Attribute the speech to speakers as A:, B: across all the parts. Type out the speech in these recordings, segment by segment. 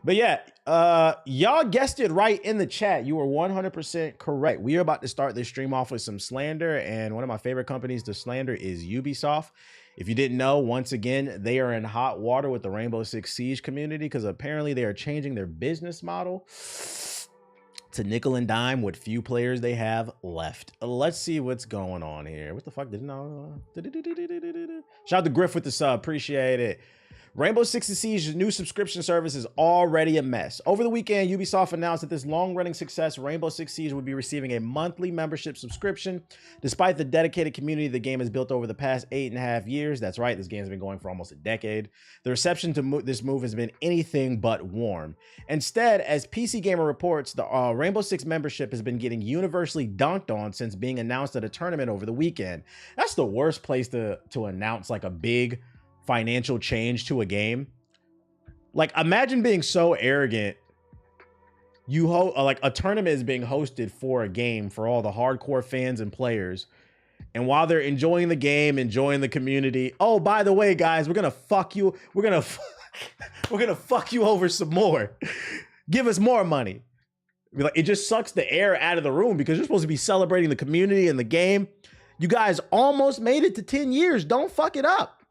A: But yeah, y'all guessed it right in the chat. You were 100% correct. We are about to start this stream off with some slander, and one of my favorite companies to slander is Ubisoft. If you didn't know, once again, they are in hot water with the Rainbow Six Siege community because apparently they are changing their business model to nickel and dime what few players they have left. Let's see what's going on here. What the fuck? Didn't know? Shout out to Griff with the sub. Appreciate it. Rainbow Six Siege's new subscription service is already a mess. Over the weekend, Ubisoft announced that this long-running success, Rainbow Six Siege, would be receiving a monthly membership subscription. Despite the dedicated community the game has built over the past 8.5 years, that's right, this game has been going for almost a decade, the reception to this move has been anything but warm. Instead, as PC Gamer reports, the Rainbow Six membership has been getting universally dunked on since being announced at a tournament over the weekend. That's the worst place to announce like a big financial change to a game. Like, imagine being so arrogant. Like a tournament is being hosted for a game for all the hardcore fans and players, and while they're enjoying the game, enjoying the community, oh, by the way, guys, we're gonna fuck you. We're gonna fuck you over some more. Give us more money. Like, it just sucks the air out of the room because you're supposed to be celebrating the community and the game. You guys almost made it to 10 years. Don't fuck it up.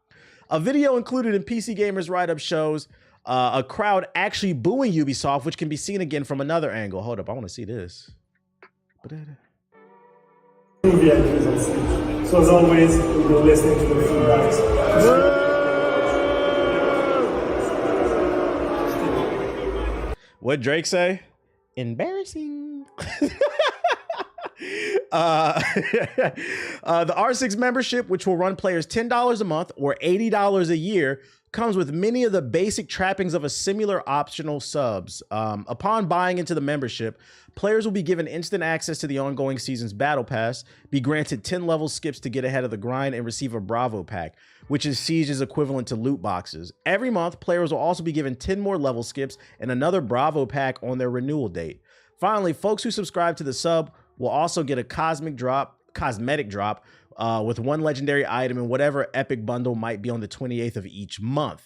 A: A video included in PC Gamer's write-up shows a crowd actually booing Ubisoft, which can be seen again from another angle. Hold up, I want to see this.
B: Movie entries on stage. So as always, we'll be listening to the feedbacks.
A: What Drake say? Embarrassing. The R6 membership, which will run players $10 a month or $80 a year, comes with many of the basic trappings of a similar optional subs. Upon buying into the membership, players will be given instant access to the ongoing season's battle pass, be granted 10 level skips to get ahead of the grind, and receive a Bravo pack, which is Siege's equivalent to loot boxes. Every month, players will also be given 10 more level skips and another Bravo pack on their renewal date. Finally, folks who subscribe to the sub will also get a cosmetic drop with one legendary item in whatever epic bundle might be on the 28th of each month.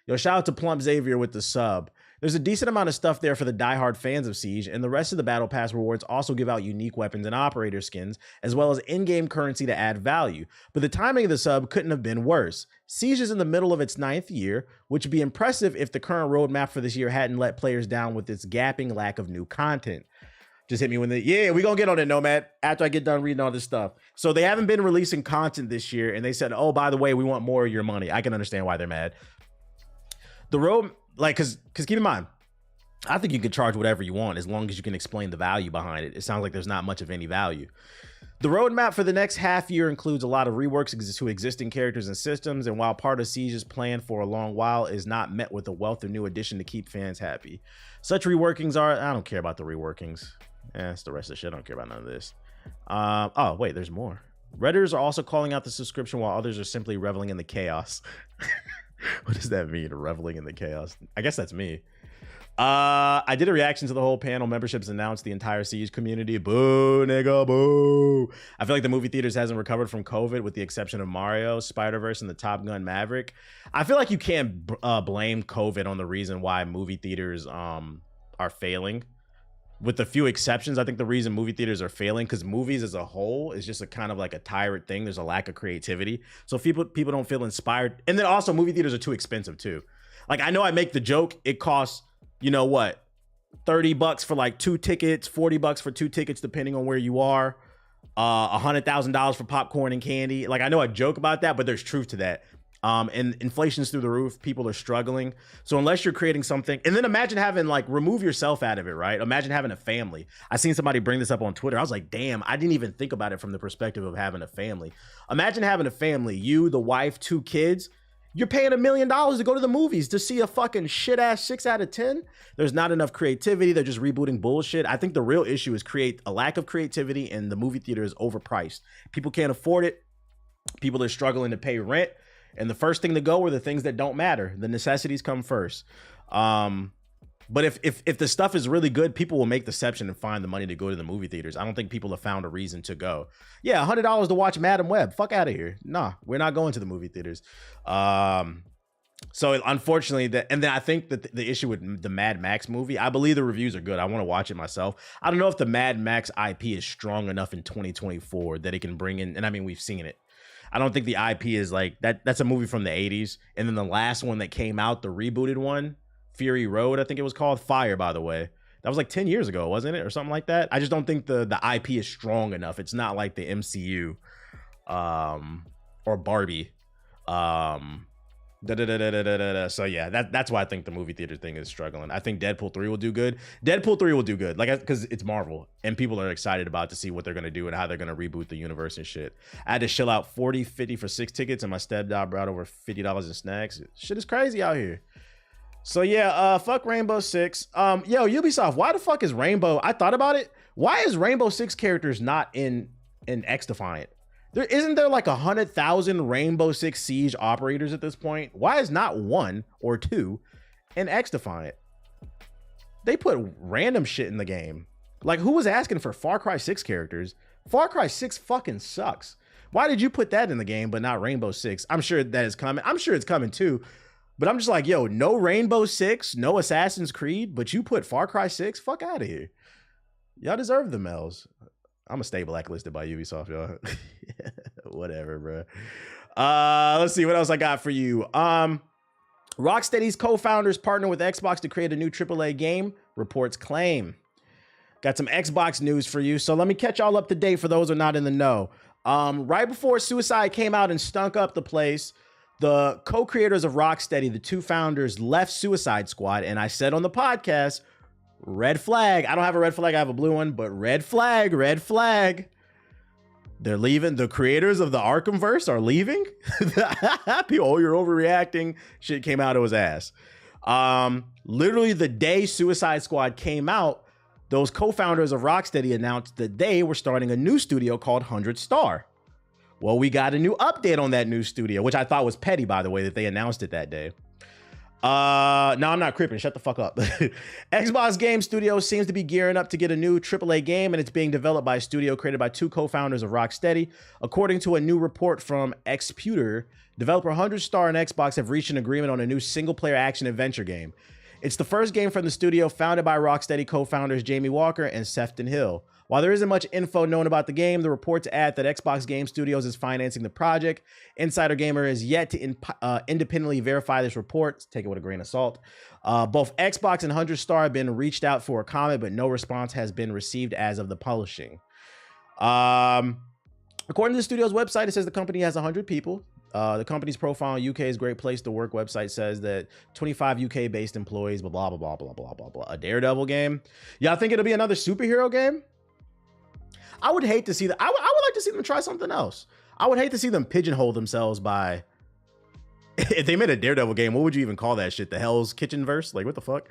A: Yo, shout out to Plump Xavier with the sub. There's a decent amount of stuff there for the diehard fans of Siege, and the rest of the Battle Pass rewards also give out unique weapons and operator skins, as well as in-game currency to add value. But the timing of the sub couldn't have been worse. Siege is in the middle of its 9th year, which would be impressive if the current roadmap for this year hadn't let players down with its gaping lack of new content. Just hit me when we're gonna get on it, Nomad, after I get done reading all this stuff. So they haven't been releasing content this year, and they said, oh, by the way, we want more of your money. I can understand why they're mad. The road, like, because keep in mind, I think you can charge whatever you want as long as you can explain the value behind it. It sounds like there's not much of any value. The roadmap for the next half year includes a lot of reworks to existing characters and systems, and while part of Siege's plan for a long while is not met with a wealth of new addition to keep fans happy. Such reworkings are, I don't care about the reworkings. That's the rest of the shit. I don't care about none of this. Oh, wait, there's more. Redditors are also calling out the subscription while others are simply reveling in the chaos. What does that mean, reveling in the chaos? I guess that's me. I did a reaction to the whole panel. Memberships announced the entire Siege community. Boo, nigga, boo. I feel like the movie theaters hasn't recovered from COVID with the exception of Mario, Spider-Verse, and the Top Gun Maverick. I feel like you can't blame COVID on the reason why movie theaters are failing. With a few exceptions, I think the reason movie theaters are failing because movies as a whole is just a kind of like a tyrant thing. There's a lack of creativity. So people don't feel inspired. And then also movie theaters are too expensive too. Like, I know I make the joke. It costs, you know what, $30 for like 2 tickets, $40 for 2 tickets, depending on where you are. $100,000 for popcorn and candy. Like, I know I joke about that, but there's truth to that. And inflation's through the roof. People are struggling. So unless you're creating something, and then imagine having, like, remove yourself out of it, right? Imagine having a family. I seen somebody bring this up on Twitter. I was like, damn, I didn't even think about it from the perspective of having a family. Imagine having a family, you, the wife, 2 kids. You're paying $1 million to go to the movies to see a fucking shit ass 6 out of 10. There's not enough creativity. They're just rebooting bullshit. I think the real issue is a lack of creativity, and the movie theater is overpriced. People can't afford it. People are struggling to pay rent. And the first thing to go are the things that don't matter. The necessities come first. But if the stuff is really good, people will make the exception and find the money to go to the movie theaters. I don't think people have found a reason to go. Yeah, $100 to watch Madam Web. Fuck out of here. Nah, we're not going to the movie theaters. So unfortunately, and then I think that the issue with the Mad Max movie, I believe the reviews are good. I want to watch it myself. I don't know if the Mad Max IP is strong enough in 2024 that it can bring in, and I mean, we've seen it. I don't think the IP is like that. That's a movie from the 80s. And then the last one that came out, the rebooted one, Fury Road, I think it was called. Fire, by the way. That was like 10 years ago, wasn't it? Or something like that. I just don't think the IP is strong enough. It's not like the MCU or Barbie. So yeah, that's why I think the movie theater thing is struggling. I think Deadpool 3 will do good. Deadpool 3 will do good, like, because it's Marvel and people are excited about to see what they're gonna do and how they're gonna reboot the universe and shit. I had to shell out $40-50 for 6 tickets, and my stepdad brought over $50 in snacks. Shit is crazy out here. So yeah, fuck Rainbow Six. Yo, Ubisoft, why the fuck is Rainbow? I thought about it. Why is Rainbow Six characters not in X Defiant? Isn't there like 100,000 Rainbow Six Siege operators at this point? Why is not 1 or 2 in X Defiant? They put random shit in the game. Like, who was asking for Far Cry 6 characters? Far Cry 6 fucking sucks. Why did you put that in the game but not Rainbow Six? I'm sure that is coming. I'm sure it's coming too. But I'm just like, yo, no Rainbow Six, no Assassin's Creed, but you put Far Cry 6? Fuck out of here. Y'all deserve the Mel's. I'm gonna stay blacklisted by Ubisoft, y'all. Whatever, bro. Let's see what else I got for you. Rocksteady's co-founders partner with Xbox to create a new AAA game, reports claim. Got some Xbox news for you. So let me catch y'all up to date for those who are not in the know. Right before Suicide came out and stunk up the place, the co-creators of Rocksteady, the two founders, left Suicide Squad. And I said on the podcast, red flag. I don't have a red flag. I have a blue one, but red flag, red flag. They're leaving. The creators of the Arkhamverse are leaving. People, oh, you're overreacting. Shit came out of his ass. Literally the day Suicide Squad came out, those co-founders of Rocksteady announced that they were starting a new studio called 100 Star. Well, we got a new update on that new studio, which I thought was petty, by the way, that they announced it that day. No, I'm not cripping. Shut the fuck up. Xbox Game Studios seems to be gearing up to get a new AAA game, and it's being developed by a studio created by two co-founders of Rocksteady. According to a new report from Xputer, developer 100 Star and Xbox have reached an agreement on a new single-player action-adventure game. It's the first game from the studio founded by Rocksteady co-founders Jamie Walker and Sefton Hill. While there isn't much info known about the game, the reports add that Xbox Game Studios is financing the project. Insider Gamer is yet to independently verify this report. Take it with a grain of salt. Both Xbox and 100 Star have been reached out for a comment, but no response has been received as of the publishing. According to the studio's website, it says the company has 100 people. The company's profile on UK's Great Place to Work website says that 25 UK-based employees, blah, blah, blah, blah, blah, blah, blah. A Daredevil game. Y'all think it'll be another superhero game? I would hate to see that. I would like to see them try something else. I would hate to see them pigeonhole themselves by, if they made a Daredevil game, what would you even call that shit? The Hell's Kitchen verse? Like, what the fuck?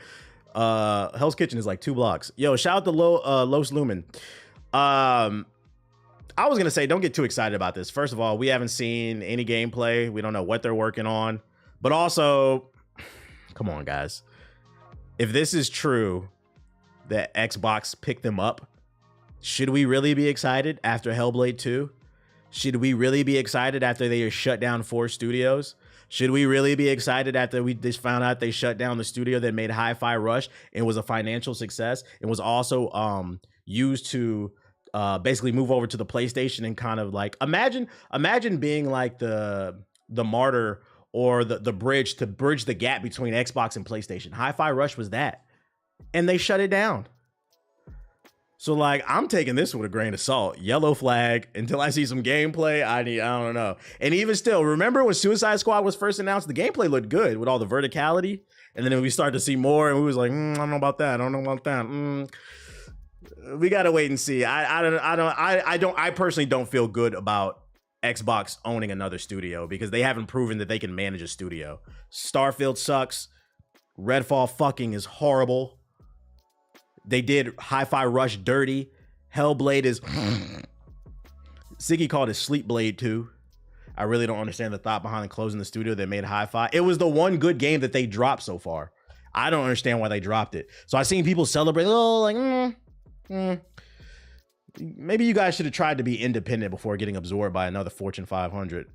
A: Hell's Kitchen is like 2 blocks. Yo, shout out to Los Lumen. I was going to say, don't get too excited about this. First of all, we haven't seen any gameplay. We don't know what they're working on. But also, come on, guys. If this is true that Xbox picked them up, should we really be excited after Hellblade 2? Should we really be excited after they shut down 4 studios? Should we really be excited after we just found out they shut down the studio that made Hi-Fi Rush and was a financial success? It was also used to basically move over to the PlayStation and kind of like imagine being like the martyr or the bridge to bridge the gap between Xbox and PlayStation. Hi-Fi Rush was that, and they shut it down. So like, I'm taking this with a grain of salt. Yellow flag until I see some gameplay. I don't know. And even still, remember when Suicide Squad was first announced, the gameplay looked good with all the verticality. And then we started to see more, and we was like, I don't know about that. I don't know about that. We gotta wait and see. I personally don't feel good about Xbox owning another studio because they haven't proven that they can manage a studio. Starfield sucks. Redfall fucking is horrible. They did Hi-Fi Rush dirty. Hellblade is... Siggy called it Sleep Blade 2. I really don't understand the thought behind closing the studio that made Hi-Fi. It was the one good game that they dropped so far. I don't understand why they dropped it. So I've seen people celebrate, maybe you guys should have tried to be independent before getting absorbed by another Fortune 500.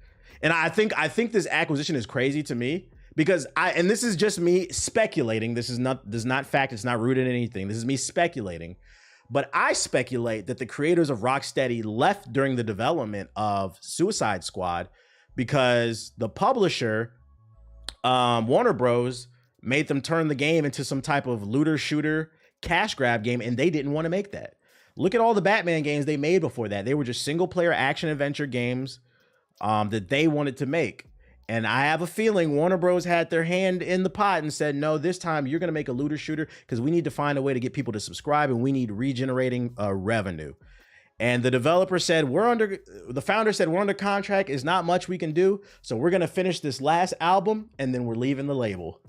A: And I think this acquisition is crazy to me because and this is just me speculating. This is not fact. It's not rooted in anything. This is me speculating. But I speculate that the creators of Rocksteady left during the development of Suicide Squad because the publisher, Warner Bros., made them turn the game into some type of looter shooter cash grab game, and they didn't want to make that. Look at all the Batman games they made before that. They were just single player action adventure games that they wanted to make. And I have a feeling Warner Bros. Had their hand in the pot and said, no, this time you're going to make a looter shooter because we need to find a way to get people to subscribe, and we need regenerating revenue. And the developer said, the founder said, we're under contract. There's not much we can do. So we're going to finish this last album and then we're leaving the label.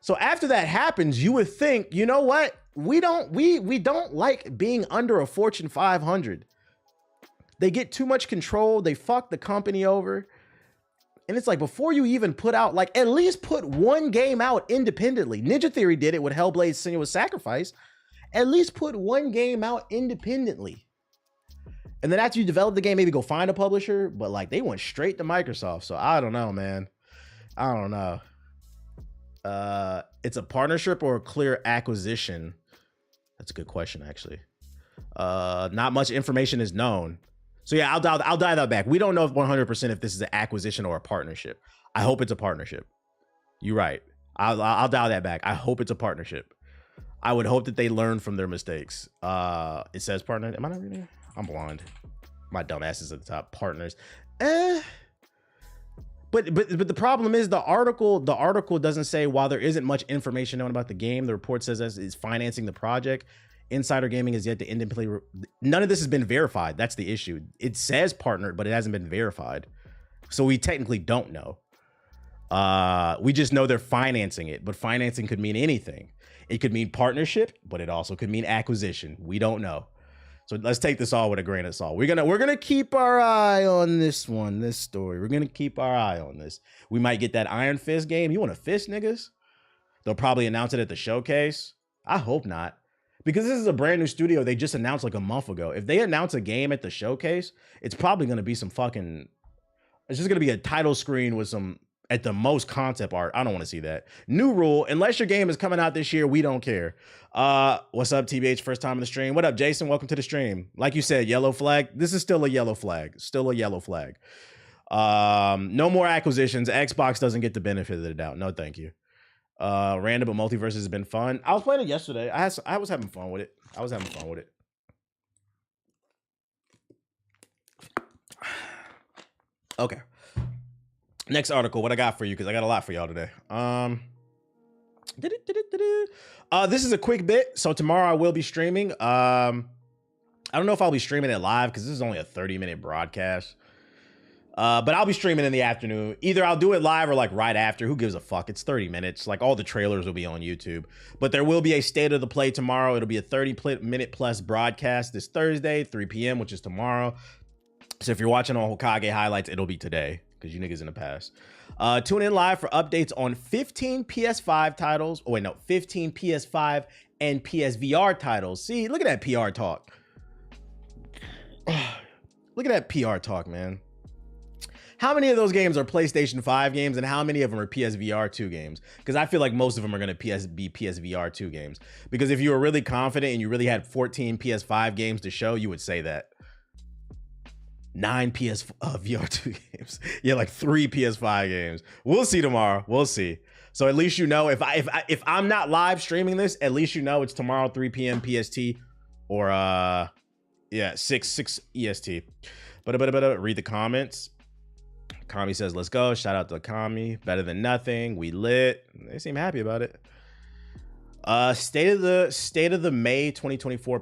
A: So after that happens, you would think, you know what? We don't like being under a Fortune 500. They get too much control. They fuck the company over. And it's like, before you even put out, like, at least put one game out independently. Ninja Theory did it with Hellblade: Senua's Sacrifice. At least put one game out independently. And then after you develop the game, maybe go find a publisher. But like, they went straight to Microsoft. So I don't know, man. I don't know. It's a partnership or a clear acquisition? That's a good question, actually. Not much information is known. So yeah, I'll dial that back. We don't know 100% if this is an acquisition or a partnership. I hope it's a partnership. You're right. I'll dial that back. I hope it's a partnership. I would hope that they learn from their mistakes. It says partner. Am I not reading? I'm blind. My dumb ass is at the top. Partners. But the problem is the article doesn't say, while there isn't much information known about the game, the report says it's financing the project. Insider Gaming is yet to independently. None of this has been verified. That's the issue. It says partnered, but it hasn't been verified. So we technically don't know. We just know they're financing it, but financing could mean anything. It could mean partnership, but it also could mean acquisition. We don't know. So let's take this all with a grain of salt. We're gonna keep our eye on this story. We're gonna keep our eye on this. We might get that Iron Fist game. You want to fist, niggas? They'll probably announce it at the showcase. I hope not, because this is a brand new studio they just announced like a month ago. If they announce a game at the showcase, it's probably gonna be some fucking. It's just gonna be a title screen with some, at the most, concept art. I don't want to see that. New rule: unless your game is coming out this year, we don't care. What's up, TBH? First time in the stream. What up, Jason? Welcome to the stream. Like you said, yellow flag. This is still a yellow flag. Still a yellow flag. No more acquisitions. Xbox doesn't get the benefit of the doubt. No, thank you. Random, but Multiverse has been fun. I was playing it yesterday. I was having fun with it. Okay. Next article, what I got for you, because I got a lot for y'all today. This is a quick bit. So tomorrow I will be streaming. I don't know if I'll be streaming it live because this is only a 30-minute broadcast. But I'll be streaming in the afternoon. Either I'll do it live or like right after. Who gives a fuck? It's 30 minutes. Like, all the trailers will be on YouTube. But there will be a state of the play tomorrow. It'll be a 30-minute plus broadcast this Thursday, 3 p.m., which is tomorrow. So if you're watching on Hokage highlights, it'll be today, because you niggas in the past. Tune in live for updates on 15 PS5 titles. Oh, wait, no, 15 PS5 and PSVR titles. See, look at that PR talk. Look at that PR talk, man. How many of those games are PlayStation 5 games, and how many of them are PSVR 2 games? Because I feel like most of them are going to be PSVR 2 games. Because if you were really confident and you really had 14 PS5 games to show, you would say that. 9 VR 2 games. Yeah, like 3 PS5 games. We'll see tomorrow. We'll see. So at least you know, if I'm not live streaming this, at least you know it's tomorrow 3 p.m. PST or yeah, 6 EST. But read the comments. Kami says, let's go. Shout out to Kami. Better than nothing. We lit. They seem happy about it. State of the May 2024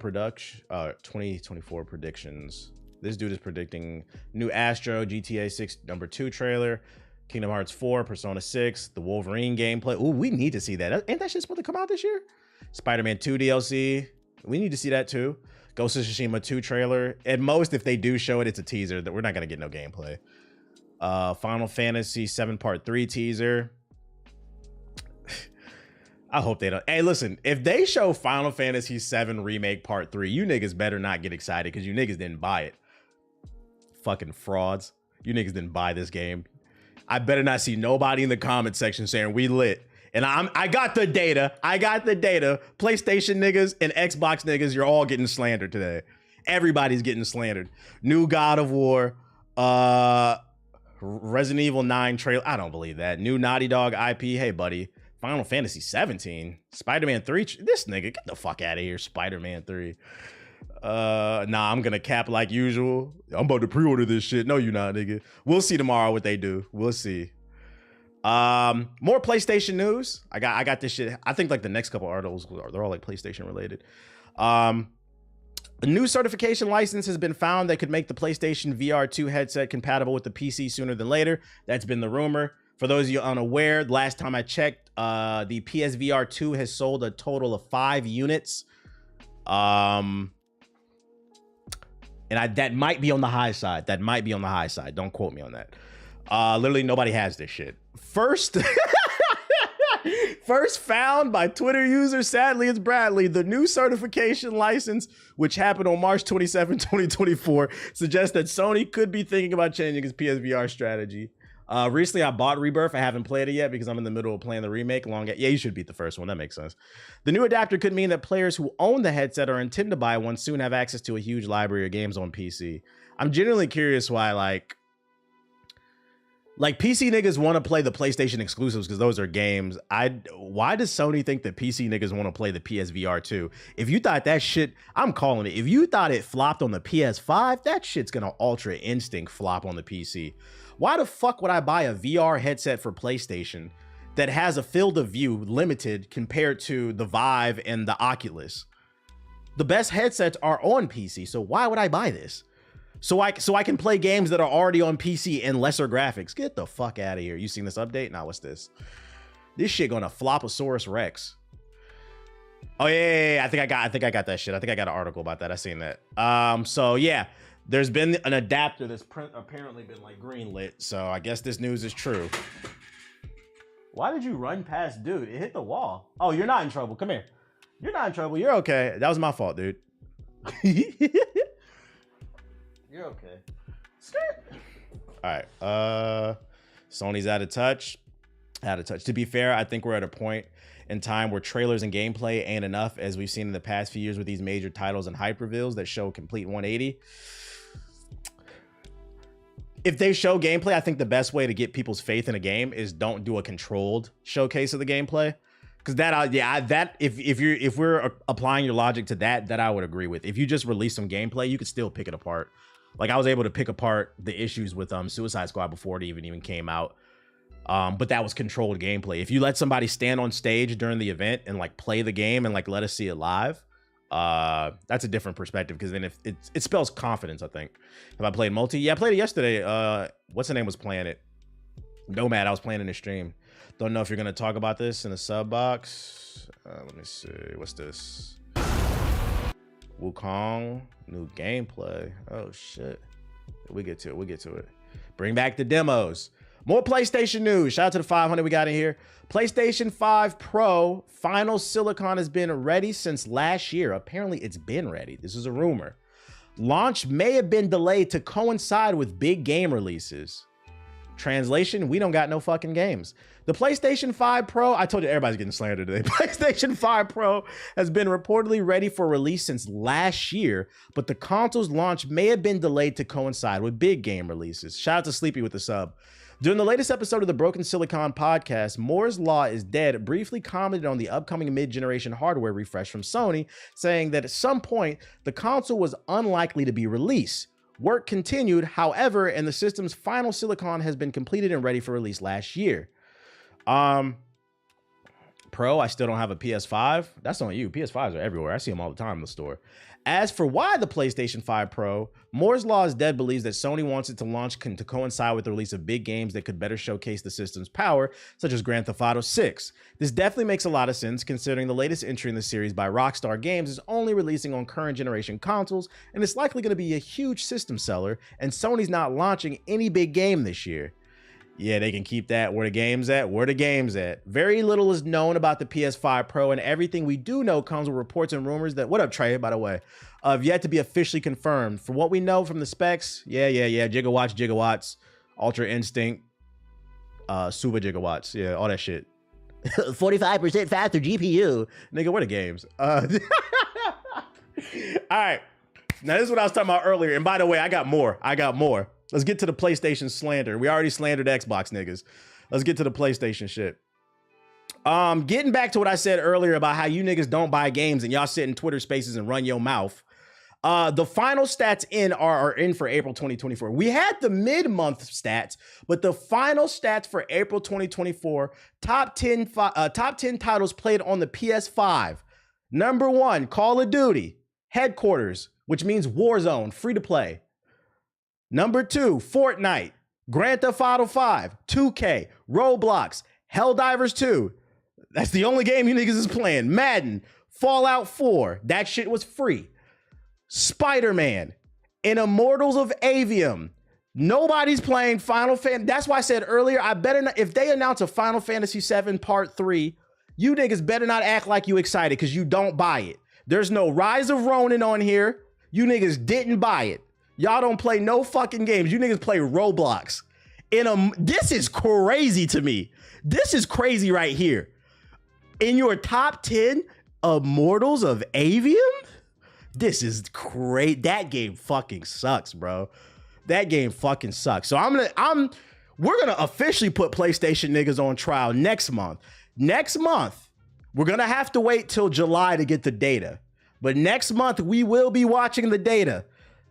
A: predictions. This dude is predicting new Astro, GTA 6 #2 trailer, Kingdom Hearts 4, Persona 6, the Wolverine gameplay. Ooh, we need to see that. Ain't that shit supposed to come out this year? Spider-Man 2 DLC. We need to see that too. Ghost of Tsushima 2 trailer. At most, if they do show it, it's a teaser. That we're not gonna get no gameplay. Final Fantasy 7 Part 3 teaser. I hope they don't. Hey, listen, if they show Final Fantasy 7 Remake Part 3, you niggas better not get excited, because you niggas didn't buy it. Fucking frauds. You niggas didn't buy this game. I better not see nobody in the comment section saying we lit. And I got the data. PlayStation niggas and Xbox niggas, you're all getting slandered today. Everybody's getting slandered. New God of War, Resident Evil 9 trailer. I don't believe that. New Naughty Dog IP. Hey, buddy. Final Fantasy 17. Spider-Man 3. This nigga, get the fuck out of here. Spider-Man 3. Nah, I'm gonna cap like usual. I'm about to pre-order this shit. No, you're not, nigga. We'll see tomorrow what they do. We'll see. More PlayStation news. I got this shit. I think like the next couple articles, they're all like PlayStation related. A new certification license has been found that could make the PlayStation VR 2 headset compatible with the PC sooner than later. That's been the rumor. For those of you unaware, last time I checked, the PSVR 2 has sold a total of 5 units. And that might be on the high side. Don't quote me on that. Literally nobody has this shit. First found by Twitter user, sadly it's Bradley, the new certification license, which happened on March 27, 2024, suggests that Sony could be thinking about changing its PSVR strategy. Recently I bought Rebirth. I haven't played it yet because I'm in the middle of playing the remake. Yeah, you should beat the first one. That makes sense. The new adapter could mean that players who own the headset or intend to buy one soon have access to a huge library of games on PC. I'm genuinely curious why, like PC niggas want to play the PlayStation exclusives because those are games. Why does Sony think that PC niggas want to play the PSVR 2? If you thought that shit, I'm calling it. If you thought it flopped on the PS5, that shit's gonna Ultra Instinct flop on the PC. Why the fuck would I buy a VR headset for PlayStation that has a field of view limited compared to the Vive and the Oculus? The best headsets are on PC, so why would I buy this? So I can play games that are already on PC and lesser graphics. Get the fuck out of here. You seen this update? Nah, what's this? This shit gonna Floposaurus Rex. Oh yeah. I think I got that shit. I think I got an article about that. I seen that. So yeah, there's been an adapter that's apparently been like greenlit. So I guess this news is true. Why did you run past dude? It hit the wall. Oh, you're not in trouble. Come here. You're not in trouble. You're okay. That was my fault, dude. You're okay. Skirt. All right. Sony's out of touch. To be fair, I think we're at a point in time where trailers and gameplay ain't enough, as we've seen in the past few years with these major titles and hype reveals that show complete 180. If they show gameplay, I think the best way to get people's faith in a game is don't do a controlled showcase of the gameplay. Because if we're applying your logic to that I would agree with. If you just release some gameplay, you could still pick it apart. Like I was able to pick apart the issues with Suicide Squad before it even came out. But that was controlled gameplay. If you let somebody stand on stage during the event and like play the game and like let us see it live, that's a different perspective, because then if it spells confidence, I think. Have I played multi? Yeah, I played it yesterday. What's the name was playing it? Nomad, I was playing in the stream. Don't know if you're gonna talk about this in the sub box. Let me see. What's this? Wukong, new gameplay. Oh shit. We get to it. Bring back the demos. More PlayStation news. Shout out to the 500 we got in here. PlayStation 5 Pro final silicon has been ready since last year. Apparently it's been ready. This is a rumor. Launch may have been delayed to coincide with big game releases. Translation, we don't got no fucking games. The PlayStation 5 Pro, I told you everybody's getting slandered today. PlayStation 5 Pro has been reportedly ready for release since last year, but the console's launch may have been delayed to coincide with big game releases. Shout out to Sleepy with the sub. During the latest episode of the Broken Silicon podcast, Moore's Law is Dead briefly commented on the upcoming mid-generation hardware refresh from Sony, saying that at some point, the console was unlikely to be released. Work continued, however, and the system's final silicon has been completed and ready for release last year. Pro, I still don't have a PS5. That's on you. PS5s are everywhere. I see them all the time in the store. As for why the PlayStation 5 Pro, Moore's Law is Dead believes that Sony wants it to launch to coincide with the release of big games that could better showcase the system's power, such as Grand Theft Auto 6. This definitely makes a lot of sense, considering the latest entry in the series by Rockstar Games is only releasing on current generation consoles, and it's likely going to be a huge system seller, and Sony's not launching any big game this year. Yeah, they can keep that where the game's at, Very little is known about the PS5 Pro, and everything we do know comes with reports and rumors that, what up, Trey, by the way, have yet to be officially confirmed. From what we know from the specs, yeah, gigawatts, Ultra Instinct, super gigawatts. Yeah, all that shit. 45% faster GPU. Nigga, what are games? All right. Now, this is what I was talking about earlier. And by the way, I got more. Let's get to the PlayStation slander. We already slandered Xbox niggas. Let's get to the PlayStation shit. Getting back to what I said earlier about how you niggas don't buy games and y'all sit in Twitter spaces and run your mouth. The final stats are in for April 2024. We had the mid-month stats, but the final stats for April 2024, top 10 titles played on the PS5. Number 1, Call of Duty, Headquarters, which means Warzone, free to play. Number 2, Fortnite, Grand Theft Auto 5, 2K, Roblox, Helldivers 2. That's the only game you niggas is playing. Madden, Fallout 4, that shit was free. Spider-Man, and Immortals of Avium. Nobody's playing Final Fantasy. That's why I said earlier, I better not, if they announce a Final Fantasy VII Part 3, you niggas better not act like you excited because you don't buy it. There's no Rise of Ronin on here. You niggas didn't buy it. Y'all don't play no fucking games. You niggas play Roblox. This is crazy to me. This is crazy right here. In your top 10, Immortals of Avium? This is great. That game fucking sucks, bro. That game fucking sucks. So we're gonna officially put PlayStation niggas on trial next month. Next month, we're gonna have to wait till July to get the data. But next month, we will be watching the data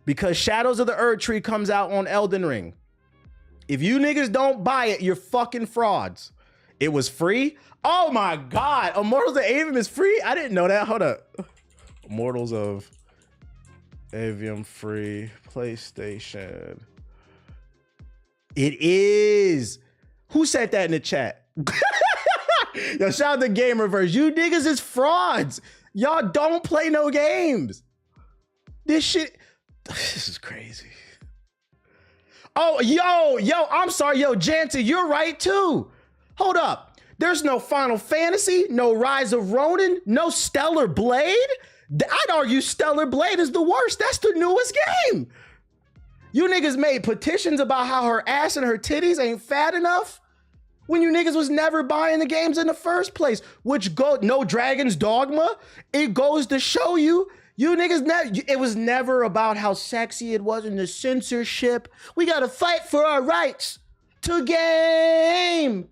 A: because Shadows of the Erdtree comes out on Elden Ring. If you niggas don't buy it, you're fucking frauds. It was free. Oh my God, Immortals of Avium is free? I didn't know that. Hold up. Immortals of Avium free PlayStation. It is. Who said that in the chat? Yo, shout out to Gamerverse. You niggas is frauds. Y'all don't play no games. This is crazy. Oh, yo, I'm sorry. Yo, Jansen, you're right too. Hold up. There's no Final Fantasy, no Rise of Ronin, no Stellar Blade. I'd argue Stellar Blade is the worst. That's the newest game. You niggas made petitions about how her ass and her titties ain't fat enough when you niggas was never buying the games in the first place, no Dragon's Dogma. It goes to show you niggas, it was never about how sexy it was in the censorship. We gotta fight for our rights to game.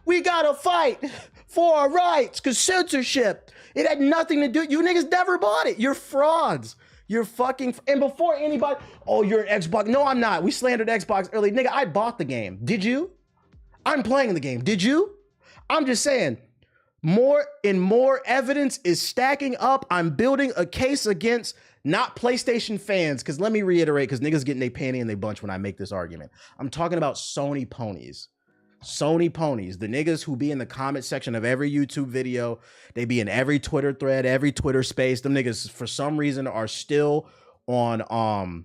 A: We gotta fight for our rights because censorship. It had nothing to do. You niggas never bought it. You're frauds. You're fucking. And before anybody, oh, you're an Xbox. No, I'm not. We slandered Xbox early. Nigga, I bought the game. Did you? I'm playing the game. Did you? I'm just saying, more evidence is stacking up. I'm building a case against not PlayStation fans. Because let me reiterate, because niggas getting their panty in their bunch when I make this argument. I'm talking about Sony ponies. Sony ponies, the niggas who be in the comment section of every YouTube video, they be in every Twitter thread, every Twitter space. Them niggas for some reason are still on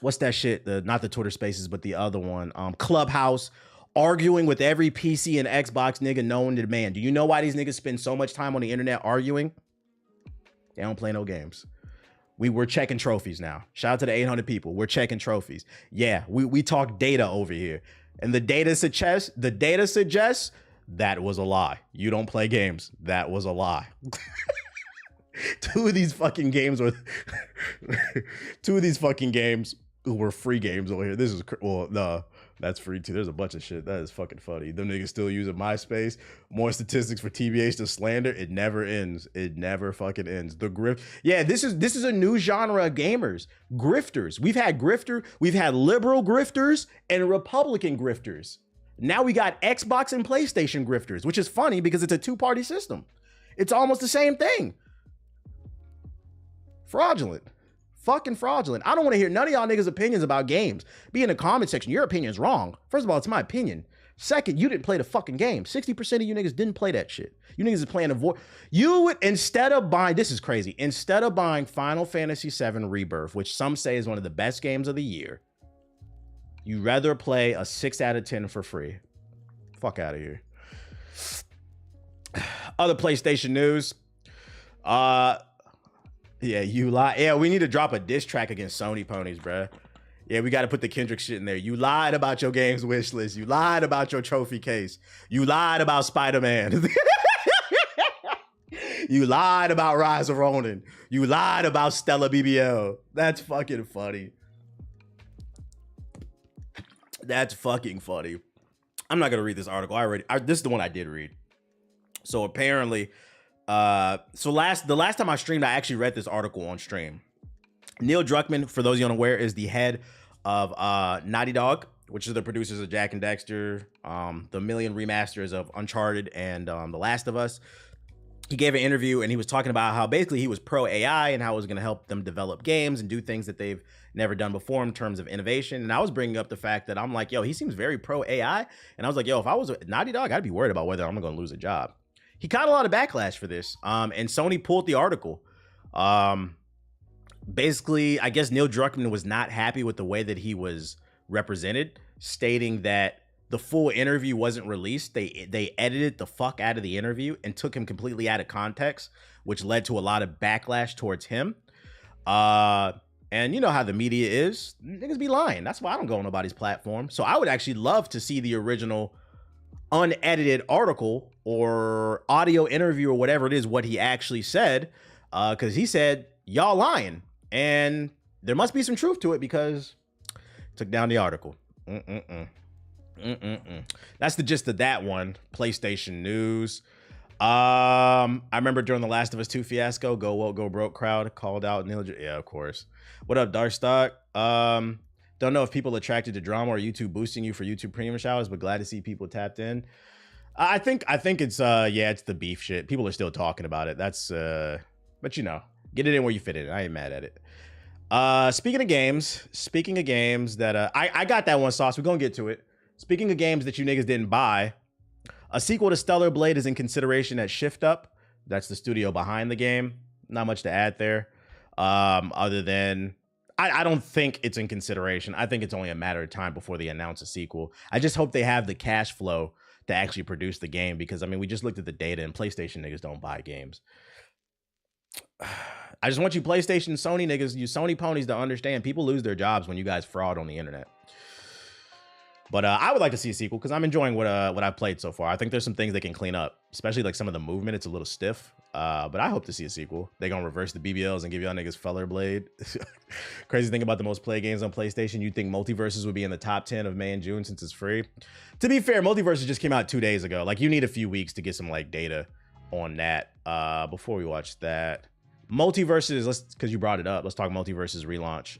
A: what's that shit? Not the Twitter spaces, but the other one, Clubhouse, arguing with every PC and Xbox nigga known to man. Do you know why these niggas spend so much time on the internet arguing? They don't play no games. We're checking trophies now. Shout out to the 800 people. We're checking trophies. Yeah, we talk data over here. And the data suggests that was a lie. You don't play games. That was a lie. Two of these fucking games were free games over here. This is, well, no, that's free too. There's a bunch of shit. That is fucking funny. Them niggas still using MySpace. More statistics for TBH to slander. It never ends. It never fucking ends. The grift. Yeah, this is a new genre of gamers. Grifters. We've had liberal grifters and Republican grifters. Now we got Xbox and PlayStation grifters, which is funny because it's a two-party system. It's almost the same thing. Fraudulent. Fucking fraudulent. I don't want to hear none of y'all niggas' opinions about games. Be in the comment section. Your opinion's wrong. First of all, it's my opinion. Second, you didn't play the fucking game. 60% of you niggas didn't play that shit. You niggas is playing you would, instead of buying, this is crazy, instead of buying Final Fantasy VII Rebirth, which some say is one of the best games of the year, you'd rather play a 6 out of 10 for free. Fuck out of here. Other PlayStation news. Yeah, you lie. Yeah, we need to drop a diss track against Sony ponies, bruh. Yeah, we got to put the Kendrick shit in there. You lied about your games wish list. You lied about your trophy case. You lied about Spider-Man. You lied about Rise of Ronin. You lied about Stella BBL. That's fucking funny. That's fucking funny. I'm not gonna read this article. This is the one I did read. So apparently, the last time I streamed, I actually read this article on stream. Neil Druckmann, for those of you unaware, is the head of Naughty Dog, which is the producers of Jak and Daxter, the million remasters of Uncharted and The Last of Us. He gave an interview and he was talking about how basically he was pro AI and how it was going to help them develop games and do things that they've never done before in terms of innovation. And I was bringing up the fact that I'm like, yo, he seems very pro AI. And I was like, yo, if I was a Naughty Dog, I'd be worried about whether I'm going to lose a job. He caught a lot of backlash for this. And Sony pulled the article. Basically, I guess Neil Druckmann was not happy with the way that he was represented, stating that the full interview wasn't released. They edited the fuck out of the interview and took him completely out of context, which led to a lot of backlash towards him. And you know how the media is. Niggas be lying. That's why I don't go on nobody's platform. So I would actually love to see the original unedited article or audio interview or whatever it is, what he actually said. Because he said, y'all lying. And there must be some truth to it because took down the article. That's the gist of that one. PlayStation news. I remember during the Last of Us 2 fiasco, go woke, go broke crowd called out Neil. Yeah, of course. What up, Darkstock? Don't know if people attracted to drama or YouTube boosting you for YouTube premium showers, but glad to see people tapped in. I think it's it's the beef shit. People are still talking about it. That's but you know, get it in where you fit in. I ain't mad at it. Speaking of games that I got that one, Sauce. We're gonna get to it. Speaking of games that you niggas didn't buy, a sequel to Stellar Blade is in consideration at Shift Up. That's the studio behind the game. Not much to add there. Other than, I don't think it's in consideration. I think it's only a matter of time before they announce a sequel. I just hope they have the cash flow to actually produce the game because, I mean, we just looked at the data and PlayStation niggas don't buy games. I just want you PlayStation, Sony niggas, you Sony ponies to understand people lose their jobs when you guys fraud on the internet. But I would like to see a sequel because I'm enjoying what I've played so far. I think there's some things they can clean up, especially like some of the movement. It's a little stiff, but I hope to see a sequel. They're going to reverse the BBLs and give y'all niggas Feller Blade. Crazy thing about the most played games on PlayStation, you'd think Multiverses would be in the top 10 of May and June since it's free. To be fair, Multiverses just came out 2 days ago. Like, you need a few weeks to get some like data on that. Before we watch that, Multiverses, because you brought it up, let's talk Multiverses relaunch.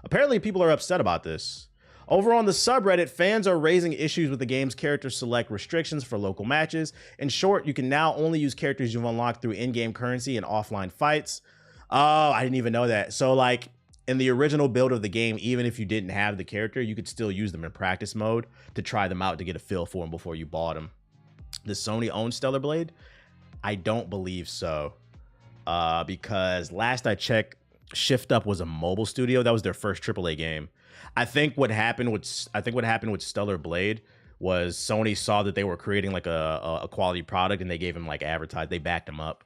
A: Apparently people are upset about this. Over on the subreddit, fans are raising issues with the game's character select restrictions for local matches. In short, you can now only use characters you've unlocked through in-game currency and offline fights. Oh, I didn't even know that. So like in the original build of the game, even if you didn't have the character, you could still use them in practice mode to try them out to get a feel for them before you bought them. Does Sony own Stellar Blade? I don't believe so. Because last I checked, Shift Up was a mobile studio. That was their first AAA game. I think what happened with Stellar Blade was Sony saw that they were creating like a quality product and they gave him like they backed him up.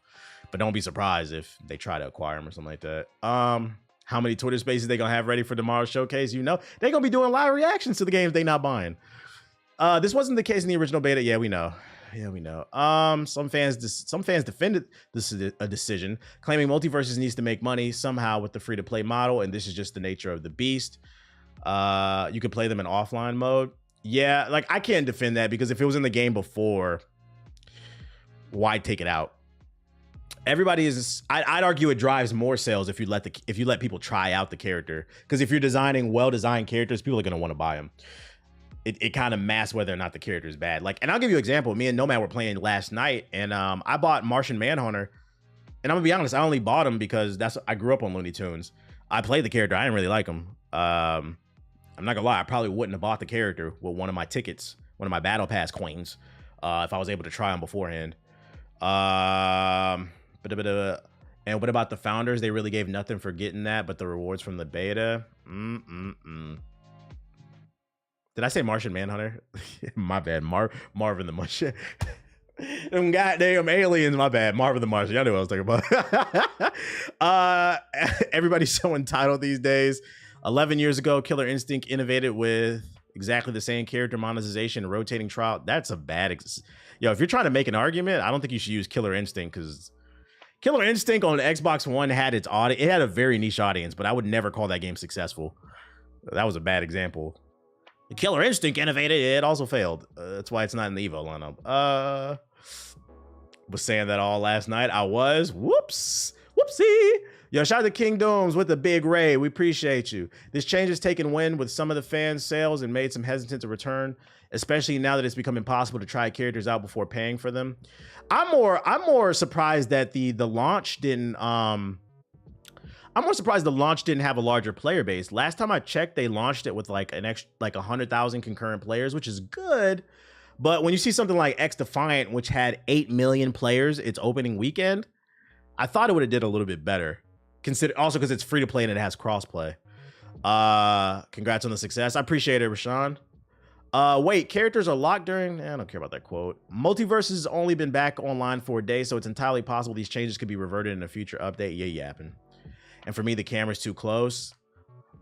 A: But don't be surprised if they try to acquire him or something like that. How many Twitter spaces they gonna have ready for tomorrow's showcase? You know, they're gonna be doing live reactions to the games they not buying. This wasn't the case in the original beta. Yeah, we know. Some fans defended this a decision, claiming Multiverses needs to make money somehow with the free-to-play model, and this is just the nature of the beast. You could play them in offline mode. Yeah, like I can't defend that because if it was in the game before, why take it out? Everybody is. I'd argue it drives more sales if you let people try out the character, because if you're designing well-designed characters, people are gonna want to buy them. It kind of masks whether or not the character is bad. Like, and I'll give you an example. Me and Nomad were playing last night, and I bought Martian Manhunter, and I'm gonna be honest, I only bought him because I grew up on Looney Tunes. I played the character. I didn't really like him. I'm not gonna lie, I probably wouldn't have bought the character with one of my tickets, one of my battle pass coins, if I was able to try him beforehand. And what about the founders? They really gave nothing for getting that, but the rewards from the beta. Did I say Martian Manhunter? My bad. Marvin the Martian. Them goddamn aliens, my bad. Marvin the Martian. Y'all knew what I was talking about. Everybody's so entitled these days. 11 years ago, Killer Instinct innovated with exactly the same character monetization and rotating trial. That's a bad... Yo, if you're trying to make an argument, I don't think you should use Killer Instinct, because Killer Instinct on the Xbox One had its audience. It had a very niche audience, but I would never call that game successful. That was a bad example. Killer Instinct innovated. It also failed. That's why it's not in the Evo lineup. Was saying that all last night. I was. Whoopsie. Yo, shout out to Kingdoms with the big raid. We appreciate you. This change has taken wind with some of the fans' sales and made some hesitant to return, especially now that it's become impossible to try characters out before paying for them. I'm more surprised that the launch didn't I'm more surprised the launch didn't have a larger player base. Last time I checked, they launched it with like an extra 100,000 concurrent players, which is good. But when you see something like X Defiant, which had 8 million players its opening weekend, I thought it would have did a little bit better. Also because it's free to play and it has crossplay. Congrats on the success. I appreciate it, Rashawn. Wait, characters are locked during... I don't care about that quote. Multiverse has only been back online for a day, so it's entirely possible these changes could be reverted in a future update. Yeah, yapping. And for me, the camera's too close.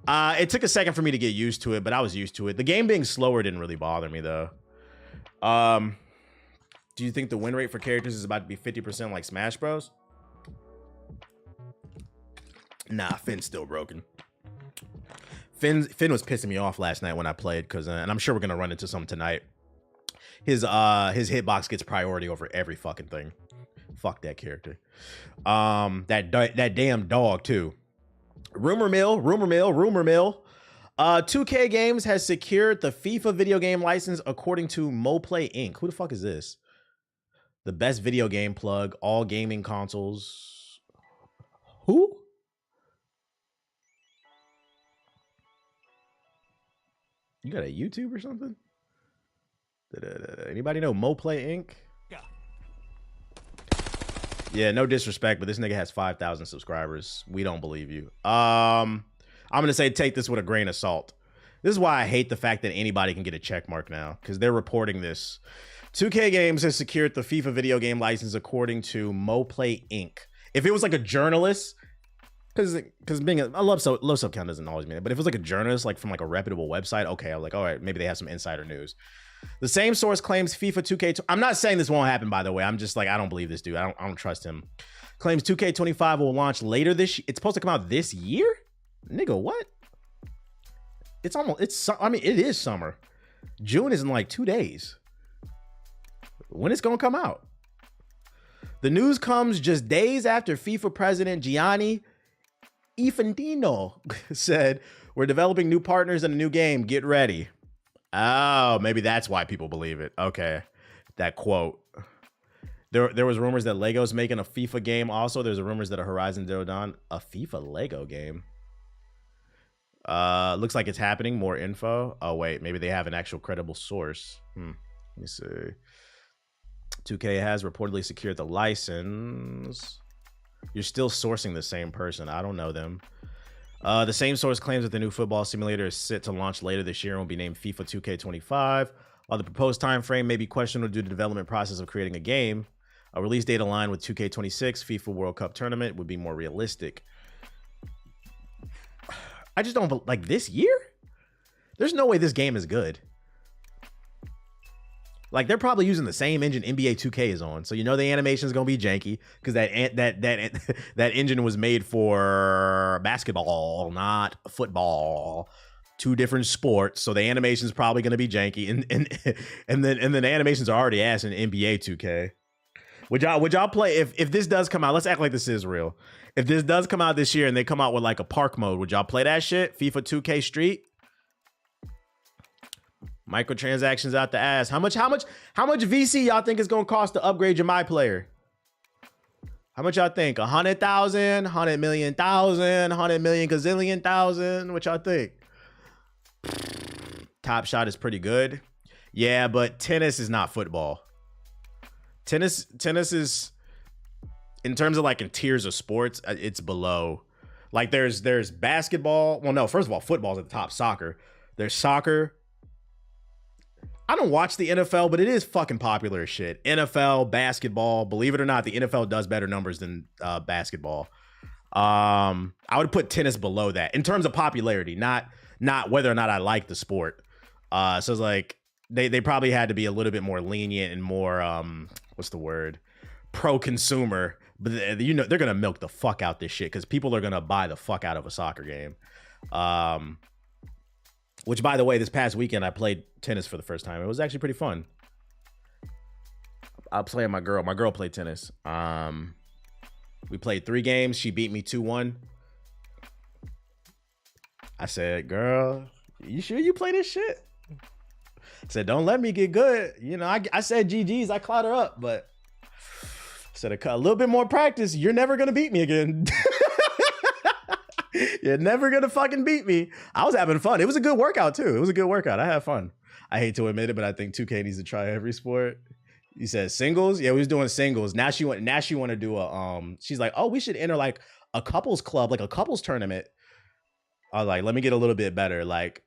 A: It took a second for me to get used to it, but I was used to it. The game being slower didn't really bother me, though. Do you think the win rate for characters is about to be 50% like Smash Bros? Nah, Finn's still broken. Finn was pissing me off last night when I played, because and I'm sure we're gonna run into some tonight. His hitbox gets priority over every fucking thing. Fuck that character. That damn dog too. Rumor mill. 2K Games has secured the FIFA video game license according to Moplay Inc. Who the fuck is this? The best video game plug, all gaming consoles. Who? You got a YouTube or something? Anybody know Moplay Inc? Yeah, no disrespect, but this nigga has 5,000 subscribers. We don't believe you. I'm gonna say take this with a grain of salt. This is why I hate the fact that anybody can get a check mark now, because they're reporting this. 2K Games has secured the FIFA video game license according to Moplay Inc. If it was like a journalist, because being a low sub count doesn't always mean it, but if it was like a journalist, like from like a reputable website, okay, I'm like, all right, maybe they have some insider news. The same source claims FIFA 2K. I'm not saying this won't happen, by the way. I'm just like, I don't believe this dude. I don't trust him. Claims 2K25 will launch later this year. It's supposed to come out this year? Nigga, what? I mean, it is summer. June is in like 2 days. When it's gonna come out? The news comes just days after FIFA president Gianni Infantino said, we're developing new partners and a new game. Get ready. Oh, maybe that's why people believe it. Okay. That quote. There was rumors that Lego's making a FIFA game. Also, there's rumors that a Horizon Zero Dawn, a FIFA Lego game. Looks like it's happening. More info. Oh, wait. Maybe they have an actual credible source. Let me see. 2K has reportedly secured the license. You're still sourcing the same person. I don't know them. The same source claims that the new football simulator is set to launch later this year and will be named FIFA 2K25. While the proposed time frame may be questionable due to the development process of creating a game, a release date aligned with 2K26 FIFA World Cup tournament would be more realistic. I just don't like this year. There's no way this game is good. Like, they're probably using the same engine NBA 2K is on, so you know the animation is gonna be janky because that engine was made for basketball, not football. Two different sports, so the animation is probably gonna be janky, and then the animations are already ass in NBA 2K. Would y'all play if this does come out? Let's act like this is real. If this does come out this year and they come out with like a park mode, would y'all play that shit? FIFA 2K Street. Microtransactions out the ass. How much VC y'all think it's gonna cost to upgrade your My Player? How much y'all think? 100,000, 100 million thousand, 100 million gazillion thousand? What y'all think? Top Shot is pretty good. Yeah, but tennis is not football. Tennis is, in terms of like in tiers of sports, it's below. Like there's basketball. Well, no, first of all, football's at the top. Soccer. There's soccer. I don't watch the NFL, but it is fucking popular as shit. NFL, basketball. Believe it or not, the NFL does better numbers than basketball. I would put tennis below that in terms of popularity, not whether or not I like the sport. So it's like they probably had to be a little bit more lenient and more what's the word, pro-consumer. But you know they're gonna milk the fuck out this shit because people are gonna buy the fuck out of a soccer game. Which, by the way, this past weekend I played tennis for the first time. It was actually pretty fun. I played my girl. My girl played tennis. We played 3 games. She beat me 2-1. I said, girl, you sure you play this shit? I said, don't let me get good. You know, I said GG's. I clout her up, but I said a little bit more practice. You're never going to beat me again. You're never going to fucking beat me. I was having fun. It was a good workout, too. It was a good workout. I had fun. I hate to admit it, but I think 2K needs to try every sport. You said singles? Yeah, we was doing singles. Now she want to do a she's like, "Oh, we should enter like a couples club, like a couples tournament." I was like, "Let me get a little bit better." Like,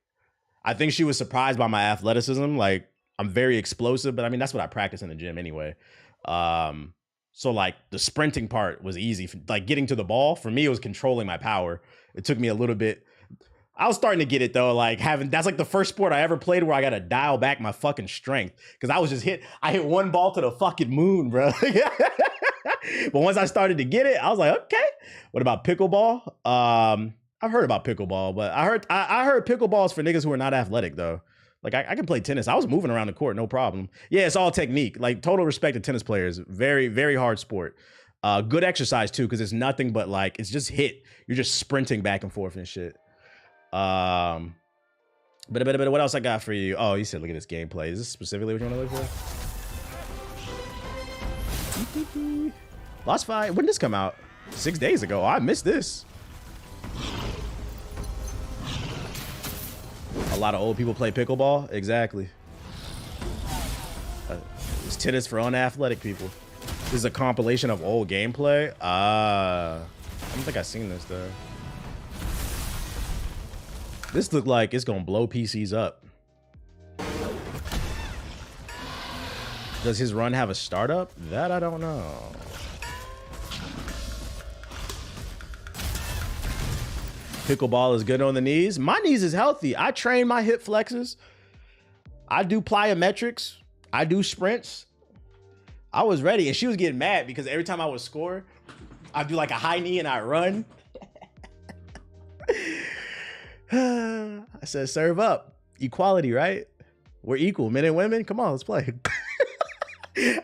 A: I think she was surprised by my athleticism. Like, I'm very explosive, but I mean, that's what I practice in the gym anyway. So like the sprinting part was easy. Like getting to the ball, for me, it was controlling my power. It took me a little bit. I was starting to get it though, like that's like the first sport I ever played where I got to dial back my fucking strength because I was just I hit one ball to the fucking moon, bro. But once I started to get it, I was like, okay. What about pickleball? I've heard about pickleball, but I heard pickleball is for niggas who are not athletic though. Like I can play tennis. I was moving around the court, no problem. Yeah, it's all technique. Like total respect to tennis players. Very, very hard sport. Good exercise too, because it's nothing but like it's just hit. You're just sprinting back and forth and shit. But what else I got for you? Oh, you said look at this gameplay. Is this specifically what you want to look for? Lost Fight. When did this come out? 6 days ago. Oh, I missed this. A lot of old people play pickleball. Exactly. It's tennis for unathletic people. This is a compilation of old gameplay. I don't think I've seen this though. This look like it's gonna blow PCs up. Does his run have a startup? That I don't know. Pickleball is good on the knees. My knees is healthy. I train my hip flexors. I do plyometrics. I do sprints. I was ready, and she was getting mad because every time I would score, I'd do like a high knee and I run. I said, serve up. Equality, right? We're equal, men and women. Come on, let's play.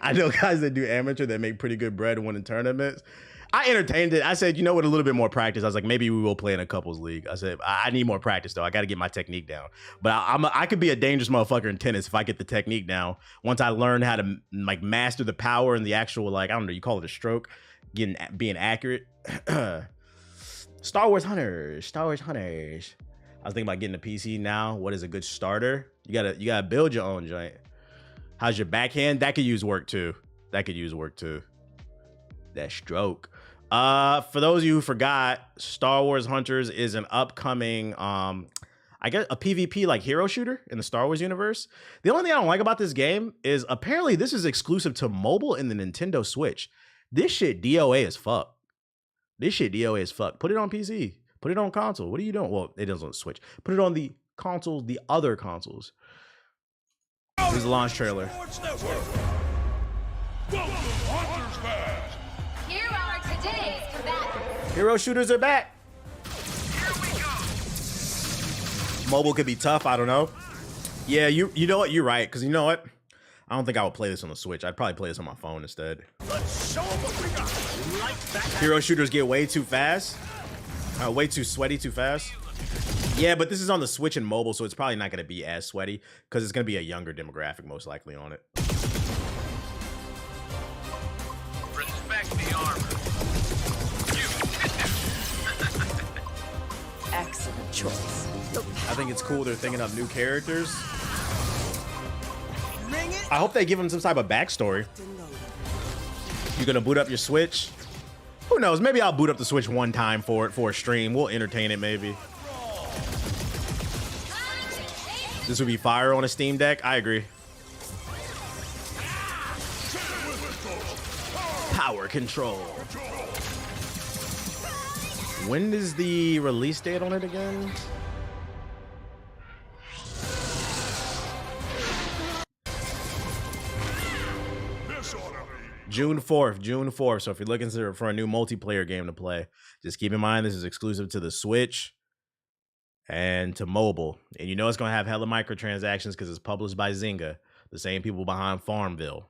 A: I know guys that do amateur that make pretty good bread winning tournaments. I entertained it. I said, you know what, a little bit more practice. I was like, maybe we will play in a couples league. I said, I need more practice, though. I got to get my technique down. But I could be a dangerous motherfucker in tennis if I get the technique down. Once I learn how to like master the power and the actual, like, I don't know, you call it a stroke, being accurate. Star Wars Hunters. I was thinking about getting a PC now. What is a good starter? You gotta build your own joint. How's your backhand? That could use work too. That stroke. For those of you who forgot, Star Wars Hunters is an upcoming, I guess a PvP like hero shooter in the Star Wars universe. The only thing I don't like about this game is apparently this is exclusive to mobile and the Nintendo Switch. This shit DOA as fuck. Put it on PC. Put it on console. What are you doing? Well, it doesn't Switch. Put it on the consoles, the other consoles. This is the launch trailer.
C: Here are today's combatants.
A: Hero shooters are back. Mobile could be tough. I don't know. Yeah, you know what? You're right. Because you know what? I don't think I would play this on the Switch. I'd probably play this on my phone instead.
D: Let's show them what we got.
A: Hero shooters get way too fast. Way too sweaty too fast. Yeah, but this is on the Switch and mobile, so it's probably not going to be as sweaty because it's going to be a younger demographic most likely on it.
D: Respect the armor.
E: Excellent choice.
A: I think it's cool they're thinking of new characters. I hope they give them some type of backstory. You're going to boot up your Switch. Who knows? Maybe I'll boot up the Switch one time for a stream. We'll entertain it maybe. This would be fire on a Steam Deck. I agree. Power control. When is the release date on it again? June 4th, June 4th. So if you're looking for a new multiplayer game to play, just keep in mind this is exclusive to the Switch and to mobile. And you know it's going to have hella microtransactions because it's published by Zynga, the same people behind Farmville.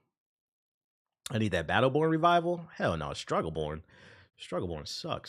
A: I need that Battleborn revival? Hell no, Struggleborn. Struggleborn sucks.